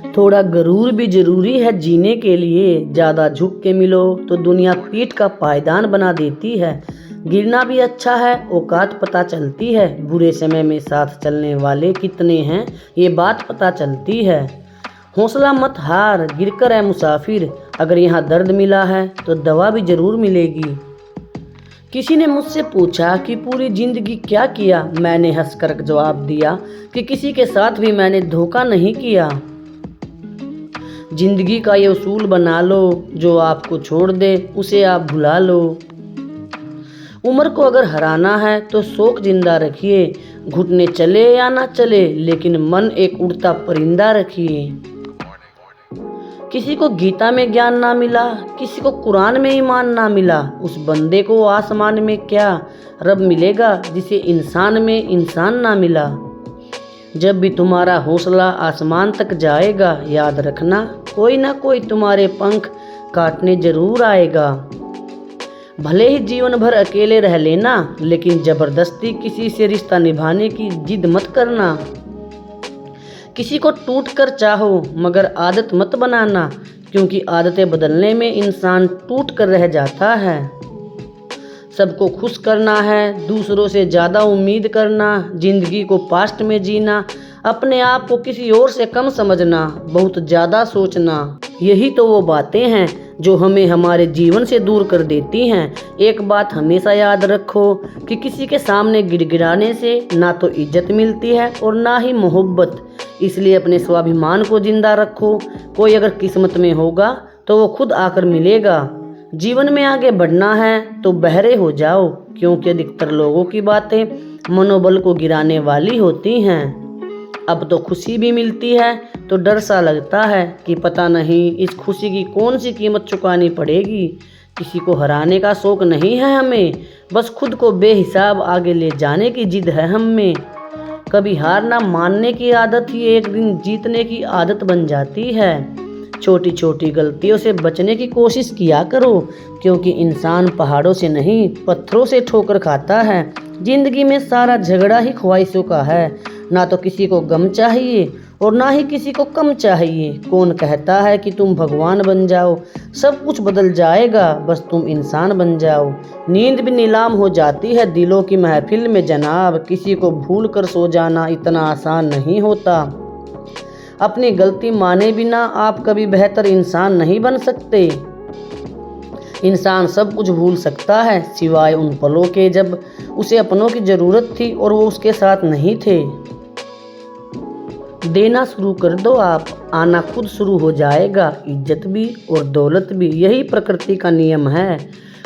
थोड़ा गरूर भी जरूरी है जीने के लिए। ज़्यादा झुक के मिलो तो दुनिया पीठ का पायदान बना देती है। गिरना भी अच्छा है, औकात पता चलती है। बुरे समय में साथ चलने वाले कितने हैं ये बात पता चलती है। हौसला मत हार, गिरकर है मुसाफिर। अगर यहाँ दर्द मिला है तो दवा भी जरूर मिलेगी। किसी ने मुझसे पूछा कि पूरी जिंदगी क्या किया। मैंने हंसकर जवाब दिया कि किसी के साथ भी मैंने धोखा नहीं किया। जिंदगी का ये उसूल बना लो, जो आपको छोड़ दे उसे आप भुला लो। उम्र को अगर हराना है तो शौक जिंदा रखिए। घुटने चले या ना चले, लेकिन मन एक उड़ता परिंदा रखिए। किसी को गीता में ज्ञान ना मिला, किसी को कुरान में ईमान ना मिला, उस बंदे को आसमान में क्या रब मिलेगा जिसे इंसान में इंसान ना मिला। जब भी तुम्हारा हौसला आसमान तक जाएगा, याद रखना कोई ना कोई तुम्हारे पंख काटने जरूर आएगा। भले ही जीवन भर अकेले रह लेना, लेकिन जबरदस्ती किसी से रिश्ता निभाने की जिद मत करना। किसी को टूट कर चाहो मगर आदत मत बनाना, क्योंकि आदतें बदलने में इंसान टूट कर रह जाता है। सबको खुश करना है, दूसरों से ज़्यादा उम्मीद करना, जिंदगी को पास्ट में जीना, अपने आप को किसी और से कम समझना, बहुत ज़्यादा सोचना, यही तो वो बातें हैं जो हमें हमारे जीवन से दूर कर देती हैं। एक बात हमेशा याद रखो कि किसी के सामने गिड़गिड़ाने से ना तो इज्जत मिलती है और ना ही मोहब्बत। इसलिए अपने स्वाभिमान को जिंदा रखो। कोई अगर किस्मत में होगा तो वो खुद आकर मिलेगा। जीवन में आगे बढ़ना है तो बहरे हो जाओ, क्योंकि अधिकतर लोगों की बातें मनोबल को गिराने वाली होती हैं। अब तो खुशी भी मिलती है तो डर सा लगता है कि पता नहीं इस खुशी की कौन सी कीमत चुकानी पड़ेगी। किसी को हराने का शौक नहीं है हमें, बस खुद को बेहिसाब आगे ले जाने की जिद है हमें। कभी हार ना मानने की आदत ही एक दिन जीतने की आदत बन जाती है। छोटी छोटी गलतियों से बचने की कोशिश किया करो, क्योंकि इंसान पहाड़ों से नहीं पत्थरों से ठोकर खाता है। जिंदगी में सारा झगड़ा ही ख्वाहिशों का है। ना तो किसी को गम चाहिए और ना ही किसी को कम चाहिए। कौन कहता है कि तुम भगवान बन जाओ, सब कुछ बदल जाएगा, बस तुम इंसान बन जाओ। नींद भी नीलाम हो जाती है दिलों की महफिल में जनाब। किसी को भूल कर सो जाना इतना आसान नहीं होता। अपनी गलती माने बिना आप कभी बेहतर इंसान नहीं बन सकते। इंसान सब कुछ भूल सकता है सिवाय उन पलों के जब उसे अपनों की जरूरत थी और वो उसके साथ नहीं थे। देना शुरू कर दो आप, आना खुद शुरू हो जाएगा, इज्जत भी और दौलत भी। यही प्रकृति का नियम है।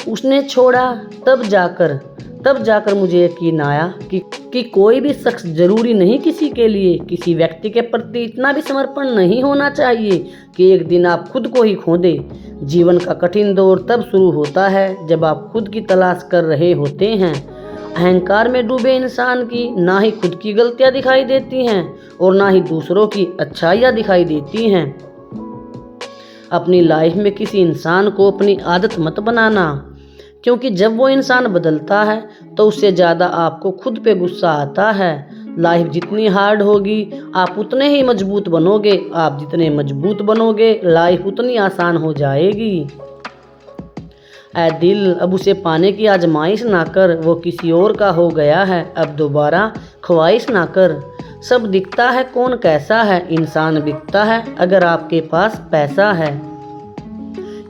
उसने छोड़ा तब जाकर मुझे यकीन आया कि कोई भी शख्स जरूरी नहीं किसी के लिए। किसी व्यक्ति के प्रति इतना भी समर्पण नहीं होना चाहिए कि एक दिन आप खुद को ही खो दे। जीवन का कठिन दौर तब शुरू होता है जब आप खुद की तलाश कर रहे होते हैं। अहंकार में डूबे इंसान की ना ही खुद की गलतियां दिखाई देती हैं और ना ही दूसरों की अच्छाइयां दिखाई देती हैं। अपनी लाइफ में किसी इंसान को अपनी आदत मत बनाना, क्योंकि जब वो इंसान बदलता है तो उससे ज़्यादा आपको खुद पे गुस्सा आता है। लाइफ जितनी हार्ड होगी आप उतने ही मजबूत बनोगे। आप जितने मजबूत बनोगे लाइफ उतनी आसान हो जाएगी। ऐ दिल, अब उसे पाने की आजमाइश ना कर, वो किसी और का हो गया है, अब दोबारा ख्वाहिश ना कर। सब दिखता है कौन कैसा है, इंसान बिकता है अगर आपके पास पैसा है।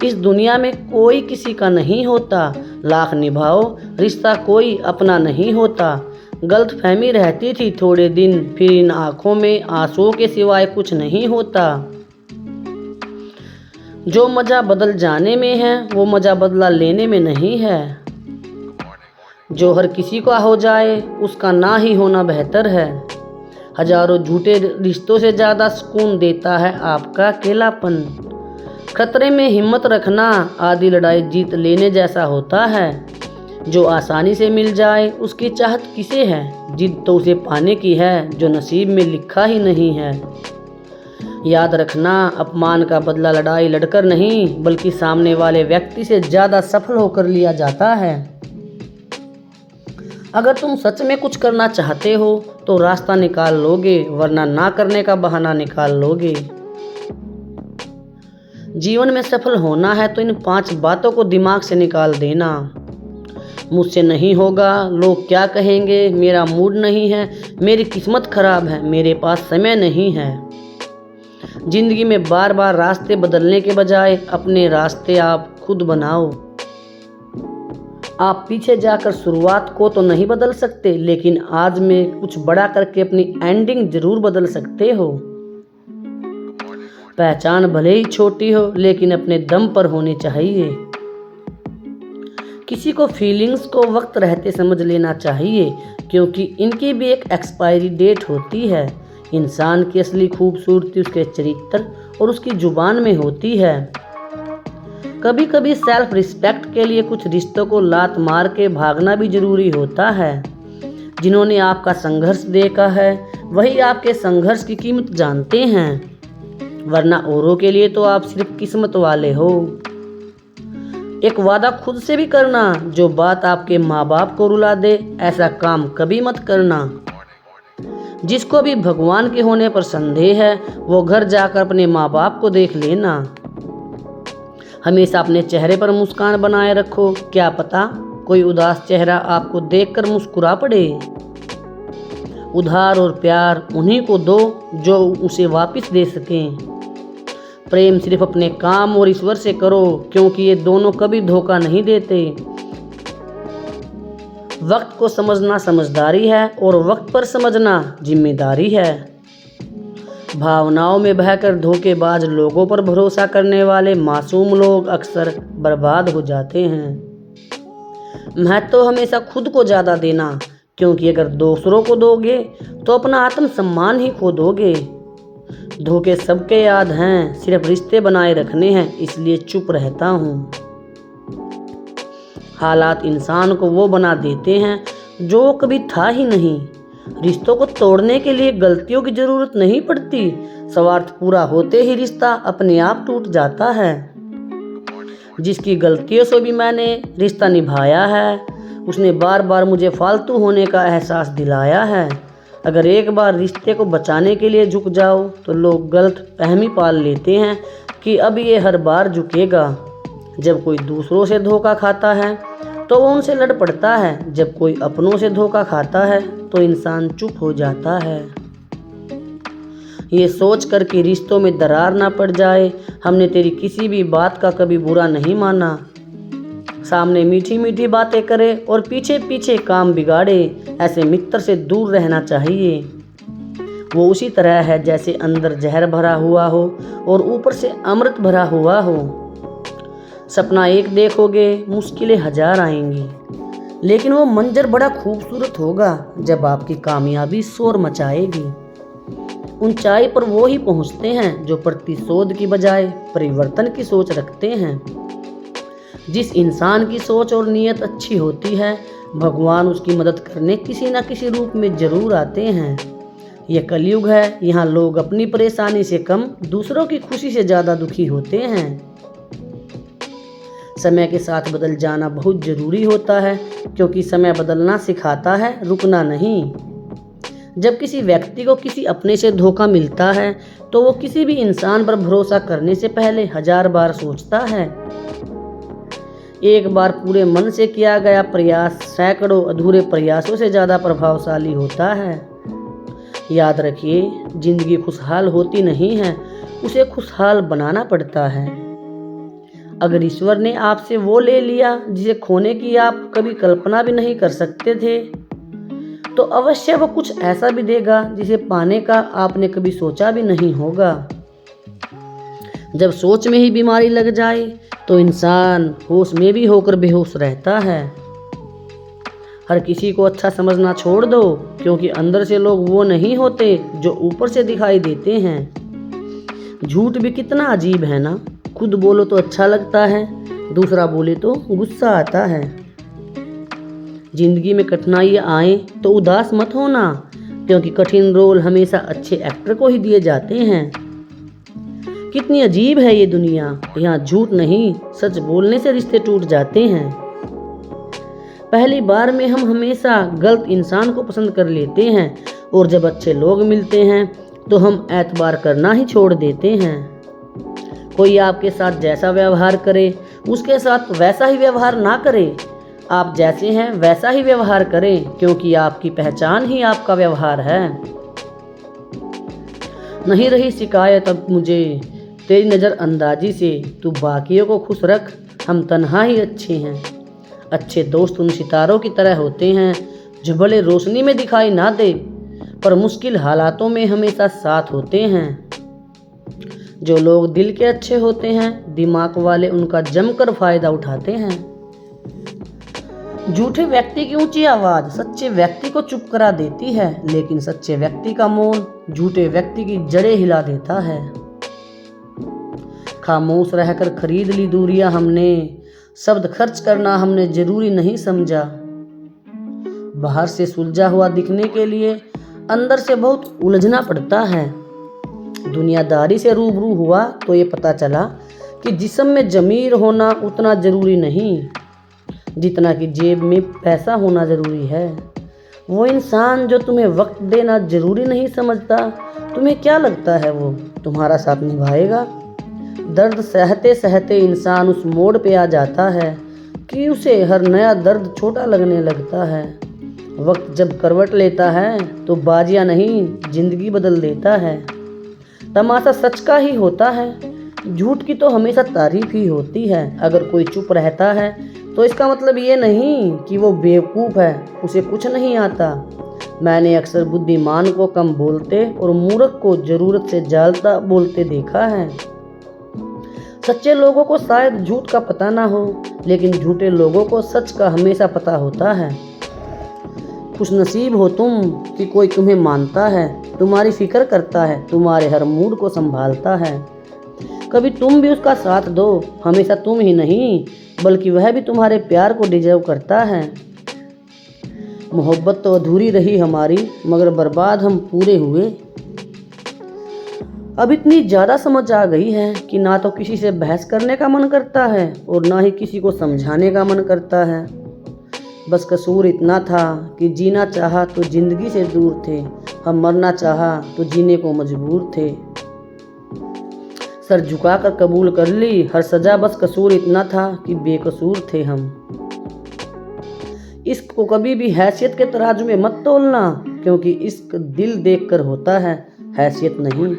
इस दुनिया में कोई किसी का नहीं होता, लाख निभाओ रिश्ता कोई अपना नहीं होता। गलतफहमी रहती थी थोड़े दिन, फिर इन आँखों में आंसुओं के सिवाय कुछ नहीं होता। जो मज़ा बदल जाने में है वो मज़ा बदला लेने में नहीं है। जो हर किसी का हो जाए उसका ना ही होना बेहतर है। हजारों झूठे रिश्तों से ज़्यादा सुकून देता है आपका अकेलापन। खतरे में हिम्मत रखना आधी लड़ाई जीत लेने जैसा होता है। जो आसानी से मिल जाए उसकी चाहत किसे है, जिद तो उसे पाने की है जो नसीब में लिखा ही नहीं है। याद रखना, अपमान का बदला लड़ाई लड़कर नहीं बल्कि सामने वाले व्यक्ति से ज़्यादा सफल होकर लिया जाता है। अगर तुम सच में कुछ करना चाहते हो तो रास्ता निकाल लोगे, वरना ना करने का बहाना निकाल लोगे। जीवन में सफल होना है तो इन 5 बातों को दिमाग से निकाल देना। मुझसे नहीं होगा, लोग क्या कहेंगे, मेरा मूड नहीं है, मेरी किस्मत खराब है, मेरे पास समय नहीं है। जिंदगी में बार बार रास्ते बदलने के बजाय अपने रास्ते आप खुद बनाओ। आप पीछे जाकर शुरुआत को तो नहीं बदल सकते, लेकिन आज में कुछ बड़ा करके अपनी एंडिंग जरूर बदल सकते हो। पहचान भले ही छोटी हो, लेकिन अपने दम पर होनी चाहिए। किसी को फीलिंग्स को वक्त रहते समझ लेना चाहिए, क्योंकि इनकी भी एक एक्सपायरी डेट होती है। इंसान की असली खूबसूरती उसके चरित्र और उसकी जुबान में होती है। कभी कभी सेल्फ रिस्पेक्ट के लिए कुछ रिश्तों को लात मार के भागना भी जरूरी होता है। जिन्होंने आपका संघर्ष देखा है वही आपके संघर्ष की कीमत जानते हैं, वरना औरों के लिए तो आप सिर्फ किस्मत वाले हो। एक वादा खुद से भी करना, जो बात आपके माँ बाप को रुला दे ऐसा काम कभी मत करना। जिसको भी भगवान के होने पर संदेह है वो घर जाकर अपने माँ बाप को देख लेना। हमेशा अपने चेहरे पर मुस्कान बनाए रखो, क्या पता कोई उदास चेहरा आपको देखकर मुस्कुरा पड़े। उधार और प्यार उन्हीं को दो जो उसे वापस दे सकें। प्रेम सिर्फ अपने काम और ईश्वर से करो, क्योंकि ये दोनों कभी धोखा नहीं देते। वक्त को समझना समझदारी है और वक्त पर समझना जिम्मेदारी है। भावनाओं में बहकर धोखेबाज लोगों पर भरोसा करने वाले मासूम लोग अक्सर बर्बाद हो जाते हैं। महत्व हमेशा खुद को ज़्यादा देना, क्योंकि अगर दूसरों को दोगे तो अपना आत्मसम्मान ही खो दोगे। धोखे सबके याद हैं, सिर्फ रिश्ते बनाए रखने हैं, इसलिए चुप रहता हूँ। हालात इंसान को वो बना देते हैं जो कभी था ही नहीं। रिश्तों को तोड़ने के लिए गलतियों की जरूरत नहीं पड़ती, स्वार्थ पूरा होते ही रिश्ता अपने आप टूट जाता है। जिसकी गलतियों से भी मैंने रिश्ता निभाया है, उसने बार बार मुझे फालतू होने का एहसास दिलाया है। अगर एक बार रिश्ते को बचाने के लिए झुक जाओ तो लोग गलत फहमी पाल लेते हैं कि अब ये हर बार झुकेगा। जब कोई दूसरों से धोखा खाता है तो वो उनसे लड़ पड़ता है, जब कोई अपनों से धोखा खाता है तो इंसान चुप हो जाता है। ये सोच कर कि रिश्तों में दरार ना पड़ जाए, हमने तेरी किसी भी बात का कभी बुरा नहीं माना। सामने मीठी मीठी बातें करे और पीछे पीछे काम बिगाड़े, ऐसे मित्र से दूर रहना चाहिए। वो उसी तरह है जैसे अंदर जहर भरा हुआ हो और ऊपर से अमृत भरा हुआ हो। सपना एक देखोगे, मुश्किलें 1000 आएंगी, लेकिन वो मंजर बड़ा खूबसूरत होगा जब आपकी कामयाबी शोर मचाएगी। ऊंचाई पर वो ही पहुंचते हैं जो प्रतिशोध की बजाय परिवर्तन की सोच रखते हैं। जिस इंसान की सोच और नीयत अच्छी होती है, भगवान उसकी मदद करने किसी न किसी रूप में जरूर आते हैं। यह कलयुग है, यहाँ लोग अपनी परेशानी से कम दूसरों की खुशी से ज़्यादा दुखी होते हैं। समय के साथ बदल जाना बहुत ज़रूरी होता है, क्योंकि समय बदलना सिखाता है, रुकना नहीं। जब किसी व्यक्ति को किसी अपने से धोखा मिलता है तो वो किसी भी इंसान पर भरोसा करने से पहले 1000 बार सोचता है। एक बार पूरे मन से किया गया प्रयास सैकड़ों अधूरे प्रयासों से ज़्यादा प्रभावशाली होता है। याद रखिए, जिंदगी खुशहाल होती नहीं है, उसे खुशहाल बनाना पड़ता है। अगर ईश्वर ने आपसे वो ले लिया जिसे खोने की आप कभी कल्पना भी नहीं कर सकते थे, तो अवश्य वो कुछ ऐसा भी देगा जिसे पाने का आपने कभी सोचा भी नहीं होगा। जब सोच में ही बीमारी लग जाए तो इंसान होश में भी होकर बेहोश रहता है। हर किसी को अच्छा समझना छोड़ दो, क्योंकि अंदर से लोग वो नहीं होते जो ऊपर से दिखाई देते हैं। झूठ भी कितना अजीब है ना, खुद बोलो तो अच्छा लगता है, दूसरा बोले तो गुस्सा आता है। जिंदगी में कठिनाइयाँ आए तो उदास मत होना, क्योंकि कठिन रोल हमेशा अच्छे एक्टर को ही दिए जाते हैं। कितनी अजीब है ये दुनिया, यहाँ झूठ नहीं सच बोलने से रिश्ते टूट जाते हैं। पहली बार में हम हमेशा गलत इंसान को पसंद कर लेते हैं, और जब अच्छे लोग मिलते हैं तो हम एतबार करना ही छोड़ देते हैं। कोई आपके साथ जैसा व्यवहार करे उसके साथ वैसा ही व्यवहार ना करें। आप जैसे हैं वैसा ही व्यवहार करें, क्योंकि आपकी पहचान ही आपका व्यवहार है। नहीं रही शिकायत अब मुझे तेरी नज़रअंदाजी से, तू बाकियों को खुश रख, हम तन्हा ही अच्छे हैं। अच्छे दोस्त उन सितारों की तरह होते हैं जो भले रोशनी में दिखाई ना दे पर मुश्किल हालातों में हमेशा साथ होते हैं। जो लोग दिल के अच्छे होते हैं, दिमाग वाले उनका जमकर फायदा उठाते हैं। झूठे व्यक्ति की ऊंची आवाज सच्चे व्यक्ति को चुप करा देती है, लेकिन सच्चे व्यक्ति का मौन झूठे व्यक्ति की जड़ें हिला देता है। खामोश रहकर खरीद ली दूरियां हमने, शब्द खर्च करना हमने जरूरी नहीं समझा। बाहर से सुलझा हुआ दिखने के लिए अंदर से बहुत उलझना पड़ता है। दुनियादारी से रूबरू हुआ तो ये पता चला कि जिस्म में ज़मीर होना उतना ज़रूरी नहीं जितना कि जेब में पैसा होना ज़रूरी है। वो इंसान जो तुम्हें वक्त देना ज़रूरी नहीं समझता, तुम्हें क्या लगता है वो तुम्हारा साथ निभाएगा? दर्द सहते सहते इंसान उस मोड़ पे आ जाता है कि उसे हर नया दर्द छोटा लगने लगता है। वक्त जब करवट लेता है तो बाजियां नहीं ज़िंदगी बदल देता है। तमाशा सच का ही होता है, झूठ की तो हमेशा तारीफ ही होती है। अगर कोई चुप रहता है तो इसका मतलब ये नहीं कि वो बेवकूफ़ है, उसे कुछ नहीं आता। मैंने अक्सर बुद्धिमान को कम बोलते और मूर्ख को ज़रूरत से ज़्यादा बोलते देखा है। सच्चे लोगों को शायद झूठ का पता ना हो, लेकिन झूठे लोगों को सच का हमेशा पता होता है। खुशनसीब हो तुम कि कोई तुम्हें मानता है, तुम्हारी फिक्र करता है, तुम्हारे हर मूड को संभालता है। कभी तुम भी उसका साथ दो, हमेशा तुम ही नहीं बल्कि वह भी तुम्हारे प्यार को डिजर्व करता है। मोहब्बत तो अधूरी रही हमारी, मगर बर्बाद हम पूरे हुए। अब इतनी ज़्यादा समझ आ गई है कि ना तो किसी से बहस करने का मन करता है और ना ही किसी को समझाने का मन करता है। बस कसूर इतना था कि जीना चाहा तो ज़िंदगी से दूर थे, हम मरना चाहा तो जीने को मजबूर थे। सर झुकाकर कबूल कर ली हर सज़ा, बस कसूर इतना था कि बेकसूर थे हम। इश्क को कभी भी हैसियत के तराजू में मत तोलना, क्योंकि इश्क दिल देखकर होता है, हैसियत नहीं।